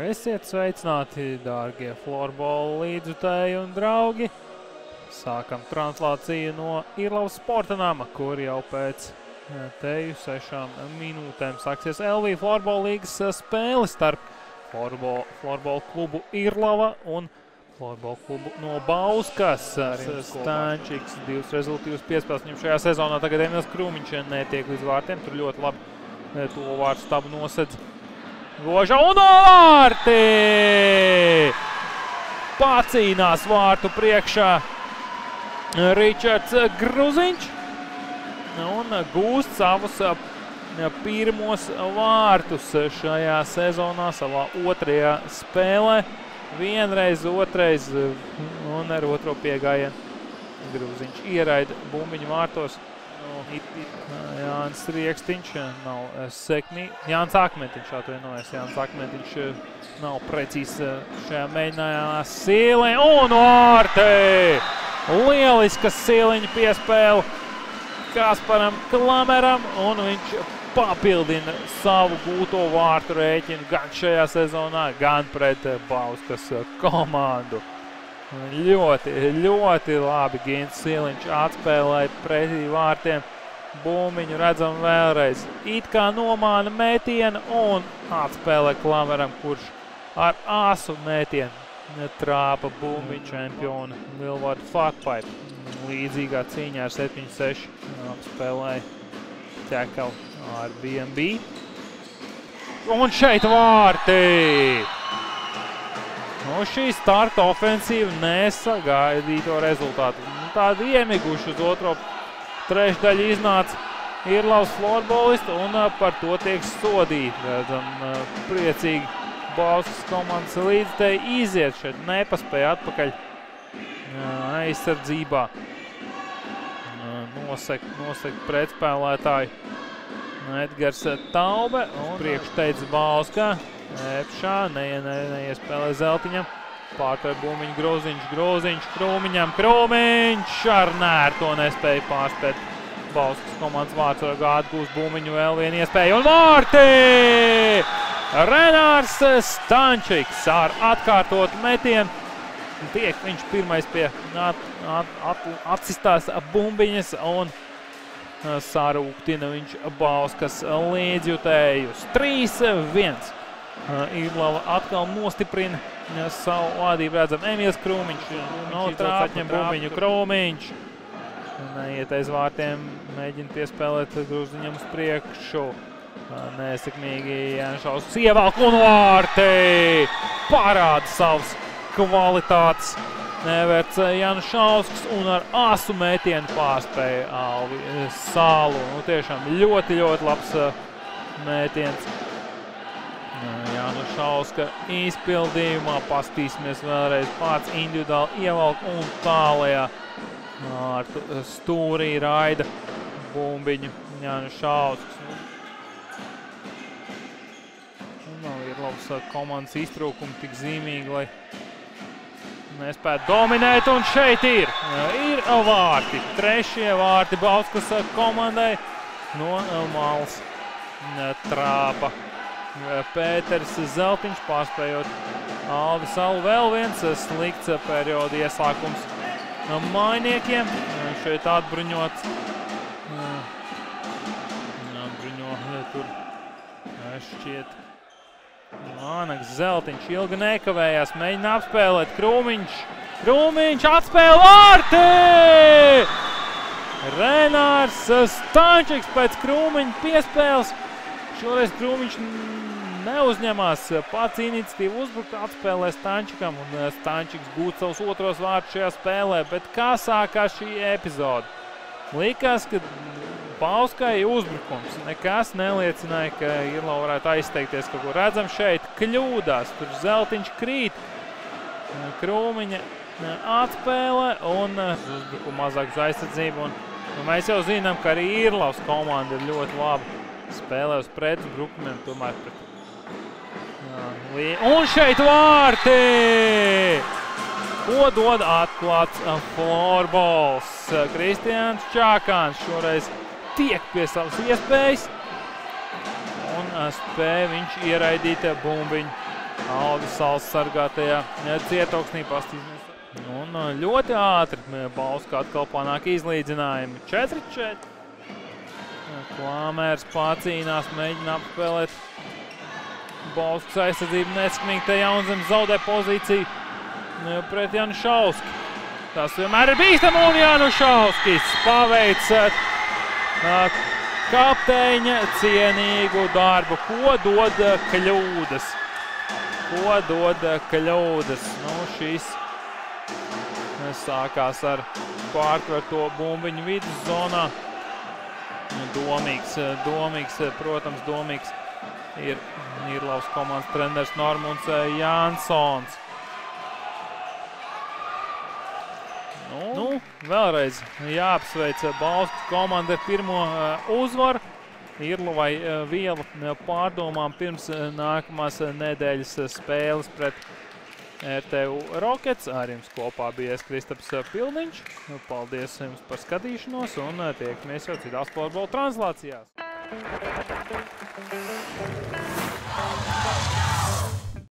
Esiet sveicināti, dārgie florbola līdzjutēji un draugi. Sākam translāciju no Irlavas sporta nama, kur jau pēc teju 6 minūtēm sāksies LV florbola līgas spēle starp florbola klubu Irlava un florbola klubu no Bauskas. Stančiks 2 rezultīvas piespēles viņam šajā sezonā. Tagad Emils Krūmiņš netiek līdz vārtiem, tur ļoti labi to vārtu stabu nosedz. Goža un vārti! Pacīnās vārtu priekšā Ričards Gruziņš un gūst savus pirmos vārtus šajā sezonā, savā 2. spēlē. Vienreiz, otrais un ar otro piegājienu Gruziņš ieraida bumbiņu vārtos. Jānis Riekstiņš nav sekmī. Jānis Akmentiņš atvienojas. Jānis Akmentiņš nav precīzs šajā mēģinājumā. Sīliņa un vārti! Lieliska sīliņa piespēle Kasparam Klameram un viņš papildina savu gūto vārtu rēķinu gan šajā sezonā, gan pret Bauskas komandu. Ļoti labi Gins Sīliņš atspēlēja pretī vārtiem. Bumbiņu redzam vēlreiz. It kā nomāna mētienu un atspēlē Klameram, kurš ar asu mētienu trāpa bumbiņu čempionu Milvārdu Fakpipe. Līdzīgā cīņā ar 7-6 apspēlēja ķekalu ar BNB. Un šeit vārti! Šī starta ofensīva nesagaidīto rezultātu. Tādi iemiguši uz otro trešdaļu iznāca Irlavas florbolisti un par to tiek sodīti. Redzam, priecīgi Bauskas komandas līdzteji iziet šeit, nepaspēja atpakaļ aizsardzībā. Nosek pretspēlētāji Edgars Taube un priekš teica Bauskā. Epšā neiespēlē Zeltiņam. Pārtver bumbiņu Groziņš, Krūmiņam. Krūmiņš ar nēru to nespēja pārspēt. Bauskas komandas vārdsargu atgūst bumbiņu vēl vienu iespēju. Un vārti! Renārs Stančiks ar atkārtotu metienu. Tiek viņš pirmais pie atsistās bumbiņas un sarūktina viņš Bauskas līdzjutējus. 3-1. Irlava atkal nostiprina savu vadību. Redzam, Emils Krūmiņš no trāpņa bumbiņu. Krūmiņš neiet aiz vārtiem, mēģina piespēlēt Gruziņam uz priekšu. Nesekmīgi Jānšausks ievelk un vārti! Parāda savas kvalitātes. Neverts Jānšausks un ar asu mētienu pārspēja Alvi Sālu. Tiešām ļoti labs mētiens. Jānušauska izpildījumā. Pastīsimies vēlreiz pats individuāli ievalk un tālajā ar stūrī raida bumbiņu Jānušausks. Nav Irlavas komandas iztrūkumi tik zīmīgi, lai nespētu dominēt, un šeit ir vārti. 3. vārti Bauskas komandai no malas trāpa Pēters Zeltiņš, pārspējot Alvi Salu. Vēl viens slikts perioda iesākums mainiekiem. Šeit atbruņots. Atbruņo tur šķiet Ānaks Zeltiņš. Ilgi nekavējās, mēģina apspēlēt Krūmiņš. Krūmiņš atspēl vārti! Renārs Stančiks pēc Krūmiņa piespēles. Šoreiz Krūmiņš neuzņemās pats iniciatīvu uzbrukt, atspēlē Stančikam un Stančiks gūt savus otros vārtus šajā spēlē. Bet kā sākās šī epizode? Likās, ka Bauskai uzbrukums. Nekas neliecināja, ka Irlava varētu aizteikties kaut ko. Redzam šeit, kļūdās, tur Zeltiņš krīt. Krūmiņa atspēlē un uzbrukuma mazāk uz aizsardzību. Un mēs jau zinām, ka arī Irlavas komanda ir ļoti laba. Spēlē uz pretuzbrukumiem, tomēr pret. Un šeit vārti! Ko dod atklāts florbols? Kristiāns Čākāns šoreiz tiek pie savas iespējas. Un spēja viņš ieraidīt bumbiņu Algas salas sargātajā cietoksnī pastīznies. Un ļoti ātri Bauska atkal panāk izlīdzinājumu. 4-4. Klāmērs pacīnās, mēģina apspēlēt. Bauskas aizsardzību neskmīgi, te Jaunzems zaudē pozīciju pret Janušauski. Tas vienmēr ir bīstam un Janušauskis paveic kapteiņa cienīgu darbu. Ko dod kļūdas? Ko dod kļūdas? Nu, šis sākās ar pārtverto bumbiņu viduszonā. Domīgs, protams, domīgs ir Nīrlavas komandas treneris Normunds Jansons. Nu, vēlreiz jāapsveic Bauskas komanda ar pirmo uzvaru. Nīrlavai viela pārdomām pirms nākamās nedēļas spēles pret RTU Rockets. Ar jums kopā bija Kristaps Pilniņš. Paldies jums par skatīšanos un tiekamies jau citās florbola translācijās.